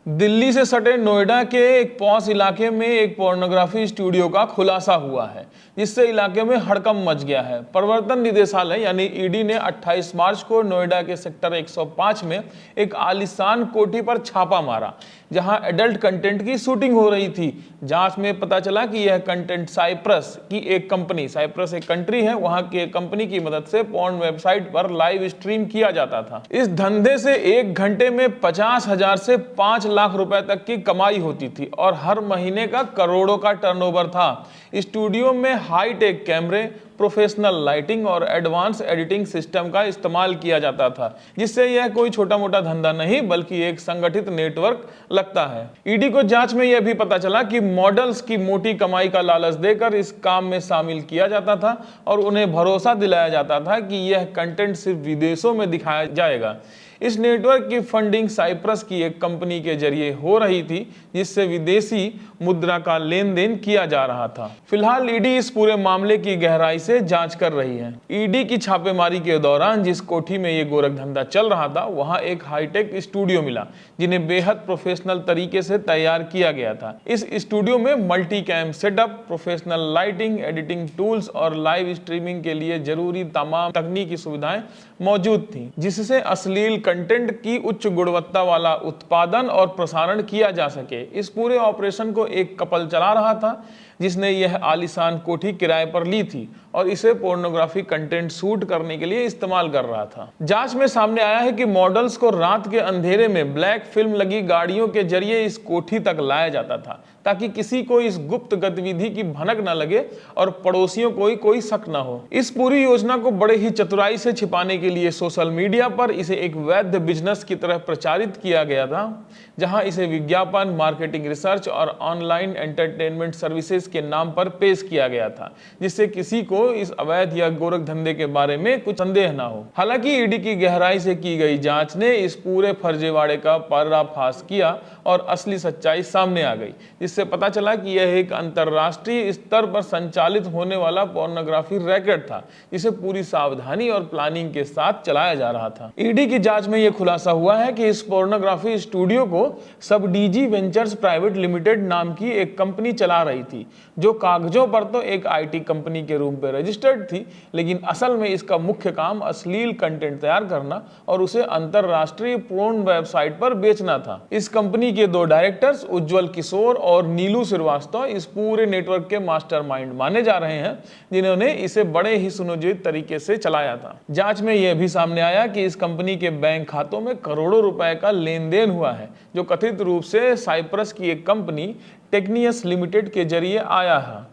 दिल्ली से सटे नोएडा के एक पॉश इलाके में एक पोर्नोग्राफी स्टूडियो का खुलासा हुआ है, जिससे इलाके में हड़कंप मच गया है। प्रवर्तन निदेशालय यानी ईडी ने 28 मार्च को नोएडा के सेक्टर 105 में एक आलीशान कोठी पर छापा मारा, जहां एडल्ट कंटेंट की शूटिंग हो रही थी। जांच में पता चला कि यह कंटेंट साइप्रस की एक कंपनी, साइप्रस एक कंट्री है, वहां की एक कंपनी की मदद से पोर्न वेबसाइट पर लाइव स्ट्रीम किया जाता था। इस धंधे से एक घंटे में 50,000 से 5 लाख रुपए तक की कमाई होती थी और हर महीने का करोड़ों का टर्नओवर था। स्टूडियो में हाईटेक कैमरे, प्रोफेशनल लाइटिंग और एडवांस एडिटिंग सिस्टम का इस्तेमाल किया जाता था, जिससे यह कोई छोटा मोटा धंधा नहीं बल्कि एक संगठित नेटवर्क लगता है। ईडी को जांच में यह भी पता चला कि मॉडल्स की मोटी कमाई का लालच देकर इस काम में शामिल किया जाता था और उन्हें भरोसा दिलाया जाता था कि यह कंटेंट सिर्फ विदेशों में दिखाया जाएगा। इस नेटवर्क की फंडिंग साइप्रस की एक कंपनी के जरिए हो रही थी, जिससे विदेशी मुद्रा का लेन देन किया जा रहा था। फिलहाल ईडी इस पूरे मामले की गहराई से जांच कर रही है। ईडी की छापेमारी के दौरान जिस कोठी में ये गोरख धंधा चल रहा था, वहां एक हाईटेक स्टूडियो मिला, जिन्हें बेहद प्रोफेशनल तरीके से तैयार किया गया था। इस स्टूडियो में multi cam setup, professional lighting, editing tools और लाइव स्ट्रीमिंग के लिए जरूरी तमाम तकनीकी सुविधाएं मौजूद थी, जिससे अश्लील कंटेंट की उच्च गुणवत्ता वाला उत्पादन और प्रसारण किया जा सके। इस पूरे ऑपरेशन को एक कपल चला रहा था, जिसने यह आलीशान कोठी किराए पर ली थी और इसे पोर्नोग्राफी कंटेंट शूट करने के लिए इस्तेमाल कर रहा था। जांच में सामने आया है कि मॉडल्स को रात के अंधेरे में ब्लैक फिल्म लगी गाड़ियों के जरिए इस कोठी तक लाया जाता था, ताकि किसी को इस गुप्त गतिविधि की भनक न लगे और पड़ोसियों को कोई शक न हो। इस पूरी योजना को बड़े ही चतुराई से छिपाने के लिए सोशल मीडिया पर इसे एक वैध बिजनेस की तरह प्रचारित किया गया था, जहां इसे विज्ञापन, मार्केटिंग रिसर्च और ऑनलाइन एंटरटेनमेंट सर्विसेज के नाम पर पेश किया गया था, जिससे किसी को इस अवैध या गोरख धंधे के बारे में कुछ संदेह ना हो। हालांकि ईडी की गहराई से की गई जांच ने इस पूरे फर्जीवाड़े का पर्दाफाश किया और असली सच्चाई सामने आ गई, जिससे पता चला कि यह एक अंतरराष्ट्रीय स्तर पर संचालित होने वाला पोर्नोग्राफी रैकेट था, जिसे पूरी सावधानी और प्लानिंग के साथ चलाया जा रहा था। ईडी की जांच में यह खुलासा हुआ है कि इस पोर्नोग्राफी स्टूडियो को सब डीजी वेंचर्स प्राइवेट लिमिटेड नाम की एक कंपनी चला रही थी, जो कागजों पर तो एक आईटी कंपनी के रूप में रजिस्टर्ड थी, लेकिन असल में इसका मुख्य काम अश्लील कंटेंट तैयार करना और उसे अंतरराष्ट्रीय पोर्न वेबसाइट पर बेचना था। इस कंपनी के दो डायरेक्टर्स, उज्जवल किशोर और नीलू श्रीवास्तव, इस पूरे नेटवर्क के मास्टरमाइंड माने जा रहे हैं, जिन्होंने इसे बड़े ही सुनियोजित तरीके से चलाया था। जांच में यह भी सामने आया कि इस कंपनी के बैंक खातों में करोड़ों रुपए का लेन देन हुआ है, जो कथित रूप से साइप्रस की एक कंपनी टेक्नियस लिमिटेड के जरिए आया है।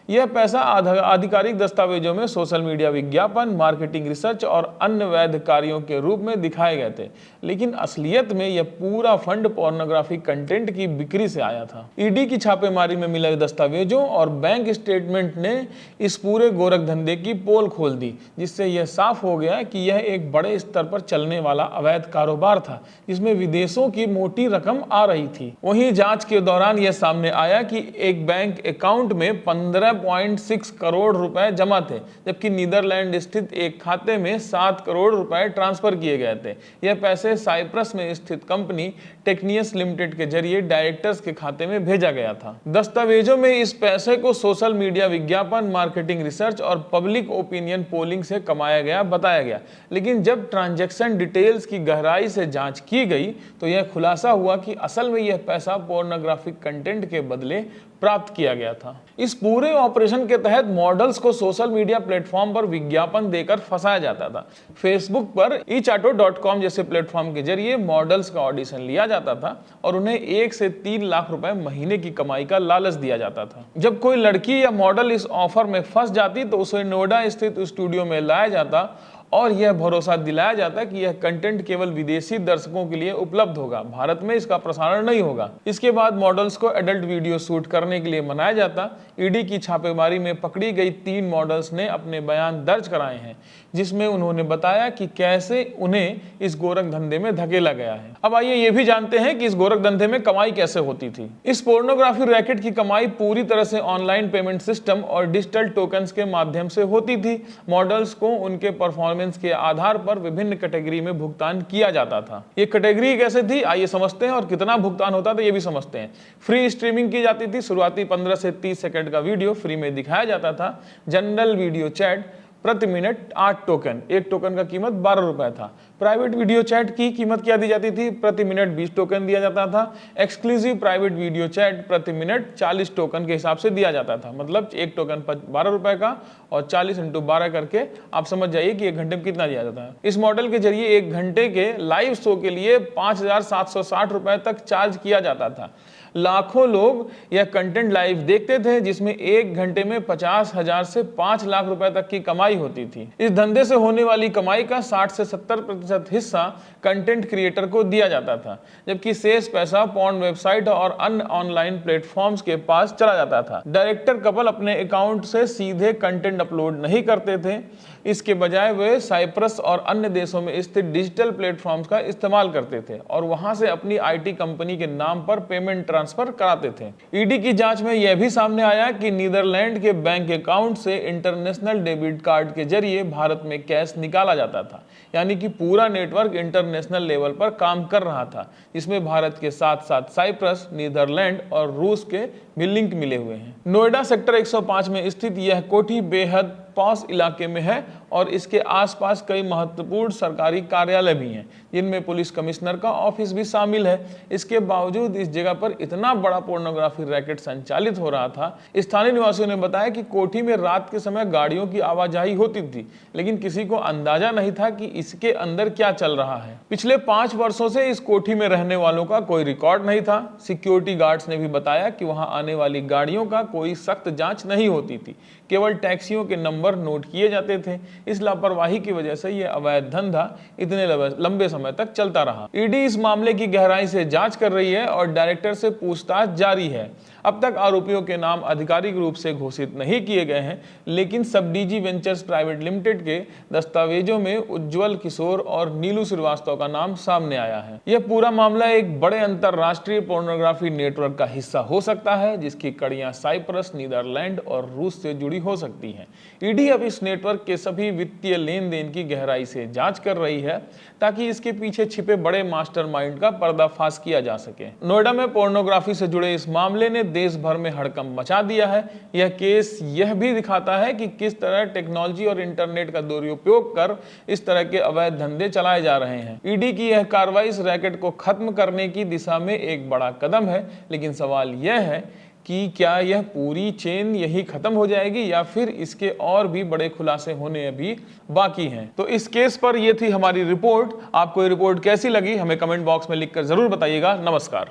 यह पैसा आधिकारिक दस्तावेजों में सोशल मीडिया विज्ञापन, मार्केटिंग रिसर्च और अन्य वैध कार्यों के रूप में दिखाए गए थे, लेकिन असलियत में यह पूरा फंड पोर्नोग्राफी कंटेंट की बिक्री से आया था। ईडी की छापेमारी में मिले दस्तावेजों और बैंक स्टेटमेंट ने इस पूरे गोरख धंधे की पोल खोल दी, जिससे यह साफ हो गया कि यह एक बड़े स्तर पर चलने वाला अवैध कारोबार था, जिसमें विदेशों की मोटी रकम आ रही थी। वहीं जांच के दौरान यह सामने आया कि एक बैंक अकाउंट में 15.6 करोड़ रुपए जमा थे, जबकि नीदरलैंड स्थित एक खाते में 7 करोड़ रुपए ट्रांसफर किए गए थे। यह पैसे साइप्रस में स्थित कंपनी टेक्नियस लिमिटेड के जरिए डायरेक्टर्स के खाते में भेजा गया था। दस्तावेजों में इस पैसे को सोशल मीडिया विज्ञापन, मार्केटिंग रिसर्च और पब्लिक ओपिनियन पोलिंग से कमाया गया बताया गया, लेकिन जब ट्रांजैक्शन डिटेल्स की गहराई से जांच की गई तो यह खुलासा हुआ कि असल में यह पैसा पोर्नोग्राफिक कंटेंट के बदले प्राप्त किया गया था। इस पूरे ऑपरेशन के तहत मॉडल्स को सोशल मीडिया प्लेटफॉर्म पर विज्ञापन देकर फंसाया जाता था। फेसबुक पर echato.com जैसे प्लेटफॉर्म के जरिए मॉडल्स का ऑडिशन लिया जाता था और उन्हें 1 से 3 लाख रुपए महीने की कमाई का लालच दिया जाता था। जब कोई लड़की या मॉडल इस ऑफर में फंस जाती तो उसे नोएडा स्थित स्टूडियो में लाया जाता और यह भरोसा दिलाया जाता कि यह कंटेंट केवल विदेशी दर्शकों के लिए उपलब्ध होगा, भारत में इसका प्रसारण नहीं होगा। इसके बाद मॉडल्स को एडल्ट वीडियो शूट करने के लिए मनाया जाता। ईडी की छापेमारी में पकड़ी गई 3 मॉडल्स ने अपने बयान दर्ज कराए हैं, जिसमें उन्होंने बताया कि कैसे उन्हें इस गोरख धंधे में धकेला गया है। अब आइए ये भी जानते हैं कि इस गोरख धंधे में कमाई कैसे होती थी। इस पोर्नोग्राफी रैकेट की कमाई पूरी तरह से ऑनलाइन पेमेंट सिस्टम और डिजिटल टोकन्स के माध्यम से होती थी। मॉडल्स को उनके परफॉर्मेंस परफॉर्मेंस के आधार पर विभिन्न कैटेगरी में भुगतान किया जाता था। ये कैटेगरी कैसे थी आइए समझते हैं, और कितना भुगतान होता था ये भी समझते हैं। फ्री स्ट्रीमिंग की जाती थी, शुरुआती 15 से 30 सेकंड का वीडियो फ्री में दिखाया जाता था। जनरल वीडियो चैट प्रति मिनट 8 टोकन, एक टोकन का कीमत 12 रुपए था। प्राइवेट वीडियो चैट की कीमत क्या दी जाती थी, प्रति मिनट 20 टोकन दिया जाता था। एक्सक्लूसिव प्राइवेट वीडियो चैट प्रति मिनट 40 टोकन के हिसाब से दिया जाता था, मतलब एक टोकन 12 रुपए का और 40 × 12 करके आप समझ जाइए कि एक घंटे में कितना दिया जाता है। इस मॉडल के जरिए एक घंटे के लाइव शो के लिए 5,760 रुपए तक चार्ज किया जाता था। लाखों लोग यह कंटेंट लाइव देखते थे, जिसमें एक घंटे में 50,000 से 5 लाख रुपए तक की कमाई होती थी। इस धंधे से होने वाली कमाई का 60 से 70% हिस्सा कंटेंट क्रिएटर को दिया जाता था, जबकि शेष पैसा पॉर्न वेबसाइट और अन्य ऑनलाइन प्लेटफॉर्म्स के पास चला जाता था। डायरेक्टर कपल अपने अकाउंट से सीधे कंटेंट अपलोड नहीं करते थे, इसके बजाय वे साइप्रस और अन्य देशों में स्थित डिजिटल प्लेटफॉर्म्स का इस्तेमाल करते थे और वहां से अपनी आईटी कंपनी के नाम पर पेमेंट ट्रांसफर कराते थे। ईडी की जांच में यह भी सामने आया कि नीदरलैंड के बैंक अकाउंट से इंटरनेशनल डेबिट कार्ड के जरिए भारत में कैश निकाला जाता था, यानी कि पूरा नेटवर्क इंटरनेशनल लेवल पर काम कर रहा था, जिसमें भारत के साथ साथ साइप्रस, नीदरलैंड और रूस के भी लिंक मिले हुए हैं। नोएडा सेक्टर 105 में स्थित यह कोठी बेहद पॉश इलाके में है और इसके आसपास कई महत्वपूर्ण सरकारी कार्यालय भी हैं, जिनमें पुलिस कमिश्नर का ऑफिस भी शामिल है। इसके बावजूद इस जगह पर इतना बड़ा पोर्नोग्राफी रैकेट संचालित हो रहा था। स्थानीय निवासियों ने बताया कि कोठी में रात के समय गाड़ियों की आवाजाही होती थी, लेकिन किसी को अंदाजा नहीं था कि इसके अंदर क्या चल रहा है। पिछले 5 वर्षों से इस कोठी में रहने वालों का कोई रिकॉर्ड नहीं था। सिक्योरिटी गार्ड्स ने भी बताया कि वहां आने वाली गाड़ियों का कोई सख्त जांच नहीं होती थी, केवल टैक्सियों के नंबर नोट किए जाते थे। इस लापरवाही की वजह से यह अवैध धंधा इतने लंबे समय तक चलता रहा। ईडी इस मामले की गहराई से जांच कर रही है और डायरेक्टर से पूछताछ जारी है। अब तक आरोपियों के नाम आधिकारिक रूप से घोषित नहीं किए गए हैं, लेकिन सब डीजी वेंचर्स प्राइवेट लिमिटेड के दस्तावेजों में उज्जवल किशोर और नीलू श्रीवास्तव का नाम सामने आया है। यह पूरा मामला एक बड़े अंतरराष्ट्रीय पोर्नोग्राफी नेटवर्क का हिस्सा हो सकता है, जिसकी कड़ियां साइप्रस, नीदरलैंड और रूस से जुड़ी हो सकती हैं। ईडी अब इस नेटवर्क के सभी वित्तीय लेन देन की गहराई से जांच कर रही है, ताकि इसके पीछे छिपे बड़े मास्टरमाइंड का पर्दाफाश किया जा सके। नोएडा में पोर्नोग्राफी से जुड़े इस मामले ने देश भर में हड़कंप मचा दिया है। यह केस यह भी दिखाता है कि किस तरह टेक्नोलॉजी और इंटरनेट का दुरुपयोग कर इस तरह के अवैध धंधे चलाए जा रहे हैं। ईडी की यह कार्रवाई इस रैकेट को खत्म करने की दिशा में एक बड़ा कदम है, लेकिन सवाल यह है कि क्या यह पूरी चेन यही खत्म हो जाएगी या फिर इसके और भी बड़े खुलासे होने अभी बाकी हैं। तो इस केस पर यह थी हमारी रिपोर्ट। आपको ये रिपोर्ट कैसी लगी हमें कमेंट बॉक्स में लिखकर जरूर बताइएगा। नमस्कार।